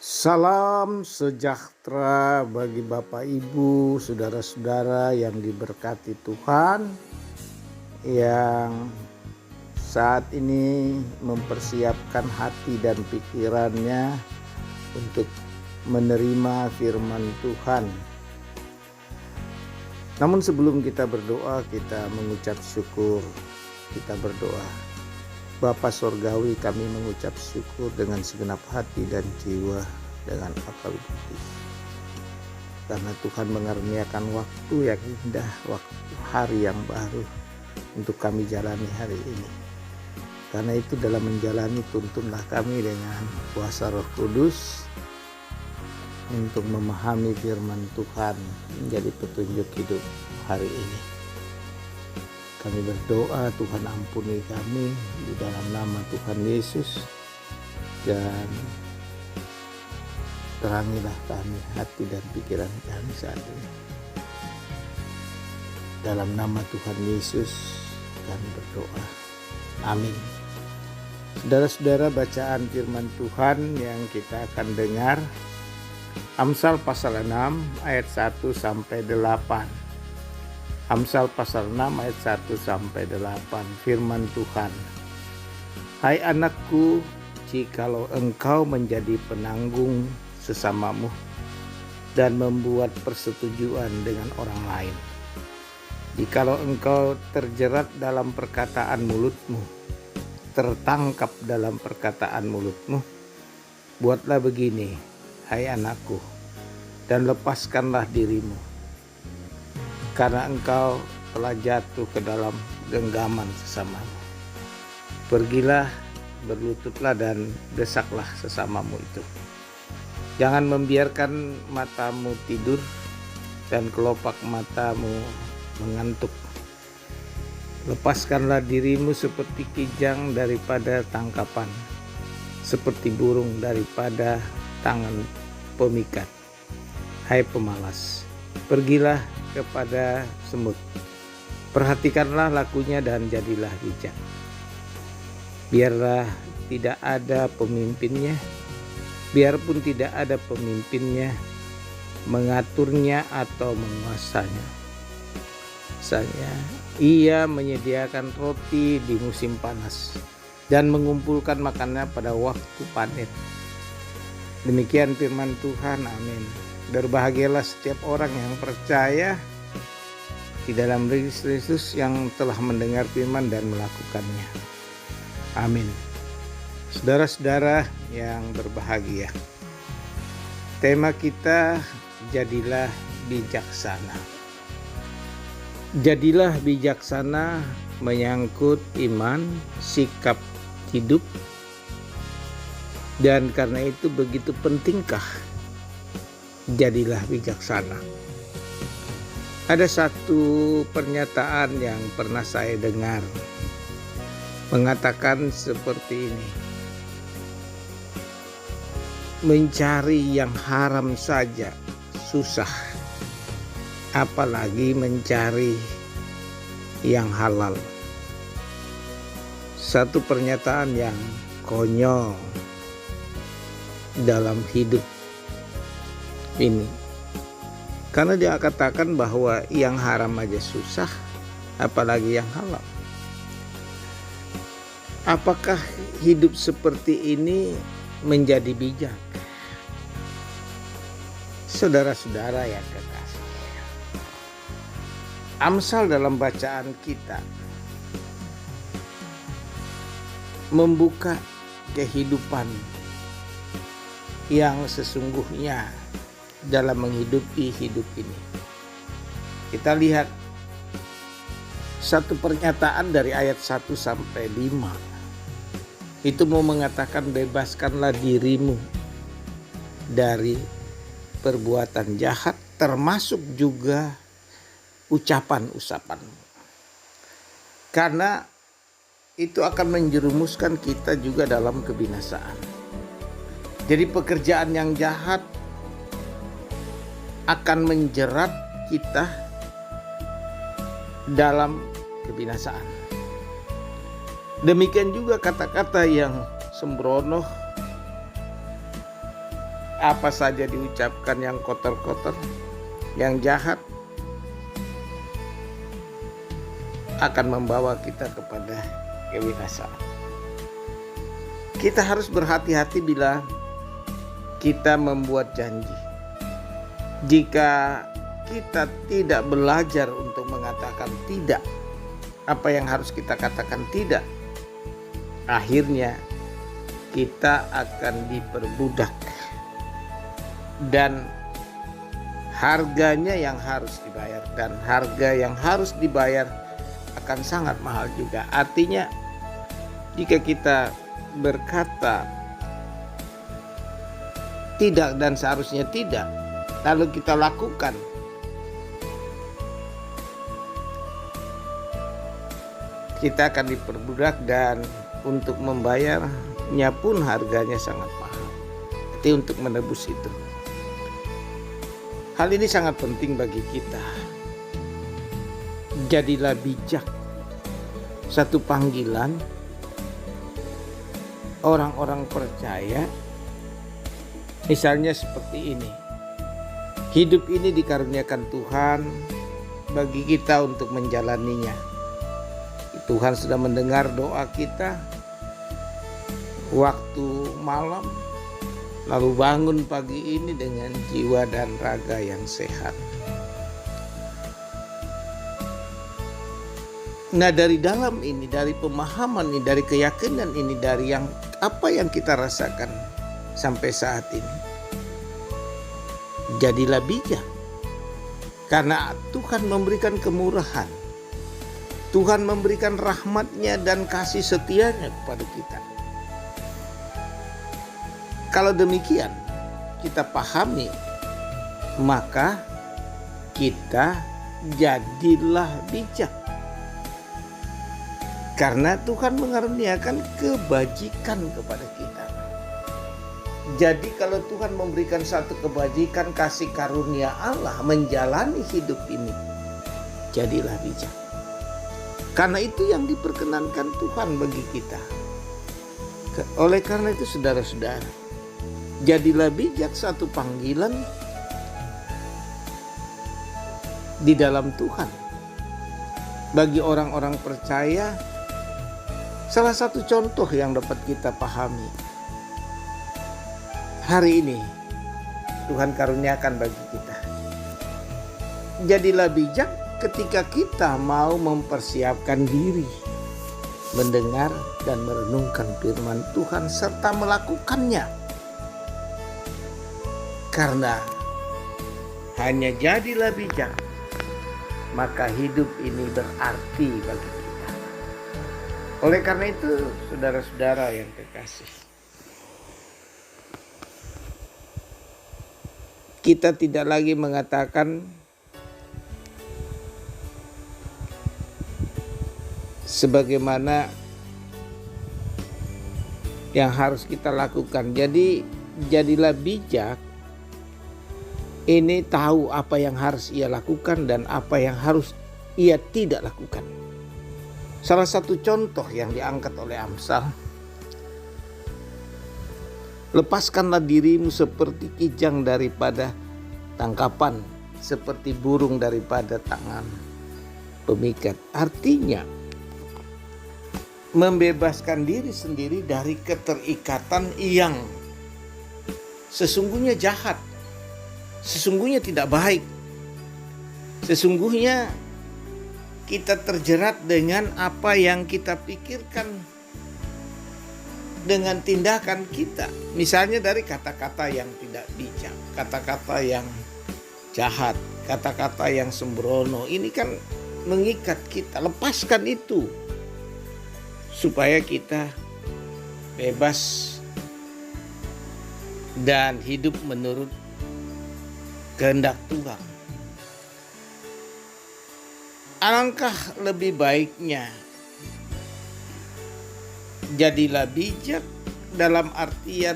Salam sejahtera bagi Bapak Ibu, saudara-saudara yang diberkati Tuhan, yang saat ini mempersiapkan hati dan pikirannya untuk menerima firman Tuhan. Namun sebelum kita berdoa, kita mengucap syukur, kita berdoa. Bapa Sorgawi, kami mengucap syukur dengan segenap hati dan jiwa, dengan akal budi. Karena Tuhan mengaruniakan waktu yang indah, waktu hari yang baru untuk kami jalani hari ini. Karena itu dalam menjalani tuntunlah kami dengan kuasa Roh Kudus untuk memahami firman Tuhan menjadi petunjuk hidup hari ini. Kami berdoa Tuhan ampuni kami di dalam nama Tuhan Yesus, dan terangilah kami hati dan pikiran kami saat ini. Dalam nama Tuhan Yesus kami berdoa. Amin. Saudara-saudara, bacaan firman Tuhan yang kita akan dengar Amsal pasal 6 ayat 1 sampai 8. Amsal pasal 6 ayat 1 sampai 8. Firman Tuhan. Hai anakku, jikalau engkau menjadi penanggung sesamamu dan membuat persetujuan dengan orang lain, jikalau engkau terjerat dalam perkataan mulutmu, tertangkap dalam perkataan mulutmu, buatlah begini, hai anakku, dan lepaskanlah dirimu, karena engkau telah jatuh ke dalam genggaman sesamamu. Pergilah, berlututlah dan desaklah sesamamu itu. Jangan membiarkan matamu tidur dan kelopak matamu mengantuk. Lepaskanlah dirimu seperti kijang daripada tangkapan, seperti burung daripada tangan pemikat. Hai pemalas, pergilah kepada semut, perhatikanlah lakunya dan jadilah bijak. Biarlah tidak ada pemimpinnya, biarpun tidak ada pemimpinnya mengaturnya atau menguasanya. Misalnya, ia menyediakan roti di musim panas dan mengumpulkan makannya pada waktu panen. Demikian firman Tuhan, amin. Berbahagialah setiap orang yang percaya di dalam Kristus, yang telah mendengar firman dan melakukannya. Amin. Saudara-saudara yang berbahagia, tema kita jadilah bijaksana. Jadilah bijaksana menyangkut iman, sikap hidup, dan karena itu begitu pentingkah jadilah bijaksana. Ada satu pernyataan yang pernah saya dengar mengatakan seperti ini: mencari yang haram saja susah, apalagi mencari yang halal. Satu pernyataan yang konyol dalam hidup ini, karena dia katakan bahwa yang haram aja susah, apalagi yang halal. Apakah hidup seperti ini menjadi bijak? Saudara-saudara yang kekasih, Amsal dalam bacaan kita membuka kehidupan yang sesungguhnya dalam menghidupi hidup ini. Kita lihat satu pernyataan dari ayat 1 sampai 5. Itu mau mengatakan bebaskanlah dirimu dari perbuatan jahat, termasuk juga ucapan-ucapanmu. Karena itu akan menjerumuskan kita juga dalam kebinasaan. Jadi pekerjaan yang jahat akan menjerat kita dalam kebinasaan. Demikian juga kata-kata yang sembrono apa saja diucapkan yang kotor-kotor, yang jahat, akan membawa kita kepada kebinasaan. Kita harus berhati-hati bila kita membuat janji. Jika kita tidak belajar untuk mengatakan tidak, apa yang harus kita katakan tidak, akhirnya kita akan diperbudak dan harganya yang harus dibayar, dan harga yang harus dibayar akan sangat mahal juga. Artinya jika kita berkata tidak dan seharusnya tidak, lalu kita lakukan, kita akan diperbudak dan untuk membayarnya pun harganya sangat mahal. Jadi untuk menebus itu, hal ini sangat penting bagi kita. Jadilah bijak. Satu panggilan orang-orang percaya, misalnya seperti ini. Hidup ini dikaruniakan Tuhan bagi kita untuk menjalaninya. Tuhan sudah mendengar doa kita waktu malam, lalu bangun pagi ini dengan jiwa dan raga yang sehat. Nah, dari dalam ini, dari pemahaman ini, dari keyakinan ini, dari yang apa yang kita rasakan sampai saat ini, jadilah bijak. Karena Tuhan memberikan kemurahan, Tuhan memberikan rahmat-Nya dan kasih setia-Nya kepada kita. Kalau demikian kita pahami, maka kita jadilah bijak. Karena Tuhan mengaruniakan kebajikan kepada kita. Jadi kalau Tuhan memberikan satu kebajikan, kasih karunia Allah menjalani hidup ini, jadilah bijak. Karena itu yang diperkenankan Tuhan bagi kita. Oleh karena itu saudara-saudara, jadilah bijak, satu panggilan di dalam Tuhan. Bagi orang-orang percaya, salah satu contoh yang dapat kita pahami hari ini, Tuhan karuniakan bagi kita. Jadilah bijak ketika kita mau mempersiapkan diri mendengar dan merenungkan firman Tuhan serta melakukannya. Karena hanya jadilah bijak, maka hidup ini berarti bagi kita. Oleh karena itu, saudara-saudara yang terkasih, kita tidak lagi mengatakan sebagaimana yang harus kita lakukan. Jadi jadilah bijak, ini tahu apa yang harus ia lakukan dan apa yang harus ia tidak lakukan. Salah satu contoh yang diangkat oleh Amsal, lepaskanlah dirimu seperti kijang daripada tangkapan, seperti burung daripada tangan pemikat. Artinya membebaskan diri sendiri dari keterikatan yang sesungguhnya jahat, sesungguhnya tidak baik. Sesungguhnya kita terjerat dengan apa yang kita pikirkan dengan tindakan kita. Misalnya dari kata-kata yang tidak bijak, kata-kata yang jahat, kata-kata yang sembrono. Ini kan mengikat kita. Lepaskan itu supaya kita bebas dan hidup menurut kehendak Tuhan. Alangkah lebih baiknya jadilah bijak dalam artian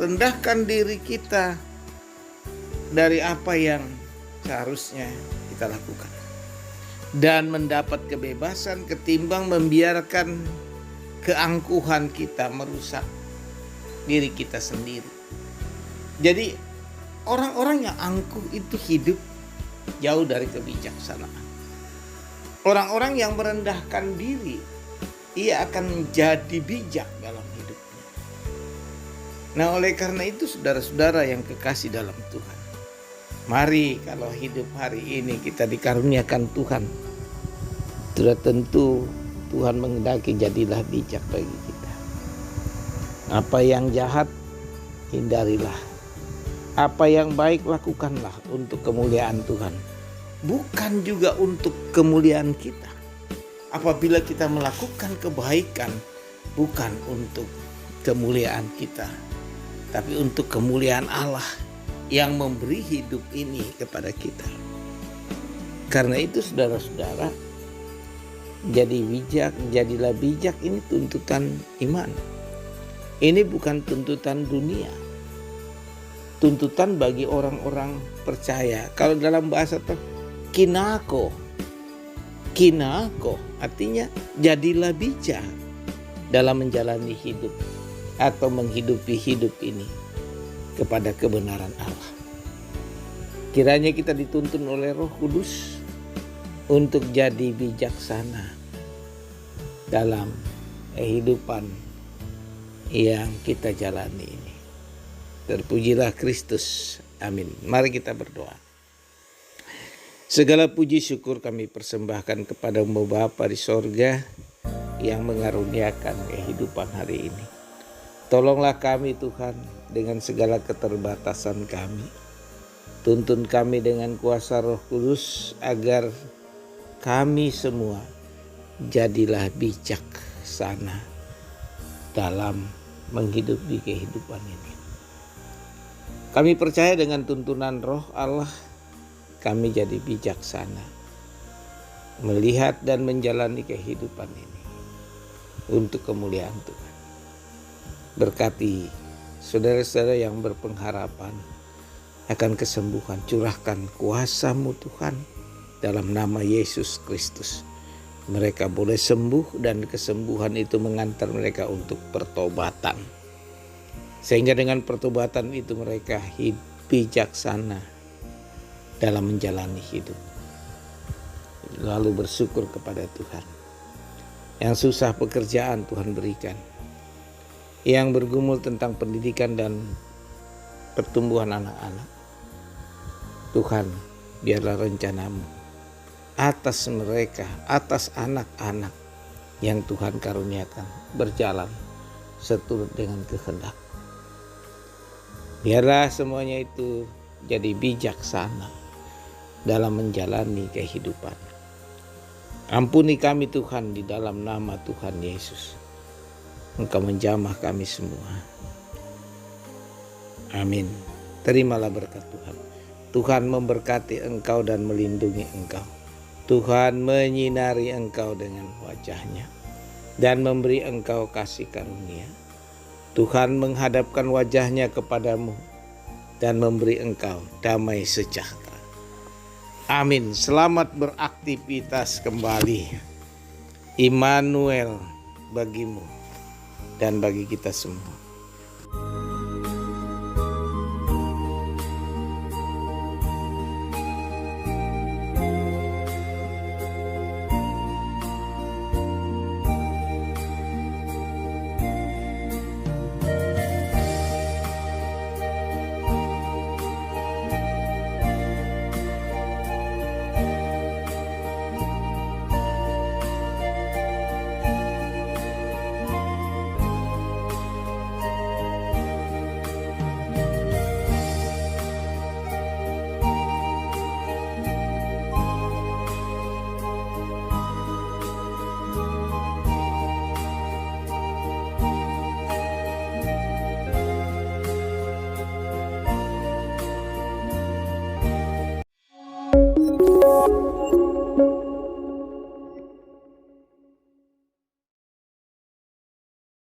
rendahkan diri kita dari apa yang seharusnya kita lakukan dan mendapat kebebasan ketimbang membiarkan keangkuhan kita merusak diri kita sendiri. Jadi Orang-orang yang angkuh itu hidup jauh dari kebijaksanaan. Orang-orang yang merendahkan diri, ia akan menjadi bijak dalam hidupnya. Nah, oleh karena itu saudara-saudara yang kekasih dalam Tuhan, mari kalau hidup hari ini kita dikaruniakan Tuhan, sudah tentu Tuhan menghendaki jadilah bijak bagi kita. Apa yang jahat hindarilah. Apa yang baik lakukanlah untuk kemuliaan Tuhan, bukan juga untuk kemuliaan kita. Apabila kita melakukan kebaikan, bukan untuk kemuliaan kita, tapi untuk kemuliaan Allah yang memberi hidup ini kepada kita. Karena itu saudara-saudara, jadilah bijak ini tuntutan iman. Ini bukan tuntutan dunia. Tuntutan bagi orang-orang percaya. Kalau dalam bahasa kinako artinya jadilah bijak dalam menjalani hidup atau menghidupi hidup ini kepada kebenaran Allah. Kiranya kita dituntun oleh Roh Kudus untuk jadi bijaksana dalam kehidupan yang kita jalani ini. Terpujilah Kristus. Amin. Mari kita berdoa. Segala puji syukur kami persembahkan kepada-Mu Bapa di sorga yang mengaruniakan kehidupan hari ini. Tolonglah kami Tuhan dengan segala keterbatasan kami. Tuntun kami dengan kuasa Roh Kudus agar kami semua jadilah bijaksana dalam menghidupi kehidupan ini. Kami percaya dengan tuntunan Roh Allah, kami jadi bijaksana melihat dan menjalani kehidupan ini untuk kemuliaan Tuhan. Berkati saudara-saudara yang berpengharapan akan kesembuhan, curahkan kuasa-Mu Tuhan dalam nama Yesus Kristus. Mereka boleh sembuh dan kesembuhan itu mengantar mereka untuk pertobatan. Sehingga dengan pertobatan itu mereka bijaksana dalam menjalani hidup. Lalu bersyukur kepada Tuhan. Yang susah pekerjaan Tuhan berikan. Yang bergumul tentang pendidikan dan pertumbuhan anak-anak. Tuhan, biarlah rencana-Mu atas mereka, atas anak-anak yang Tuhan karuniakan berjalan seturut dengan kehendak. Biarlah semuanya itu jadi bijaksana dalam menjalani kehidupan. Ampuni kami Tuhan di dalam nama Tuhan Yesus. Engkau menjamah kami semua. Amin. Terimalah berkat Tuhan. Tuhan memberkati engkau dan melindungi engkau. Tuhan menyinari engkau dengan wajah-Nya dan memberi engkau kasih karunia. Tuhan menghadapkan wajah-Nya kepadamu dan memberi engkau damai sejahtera. Amin. Selamat beraktivitas kembali. Immanuel bagimu dan bagi kita semua.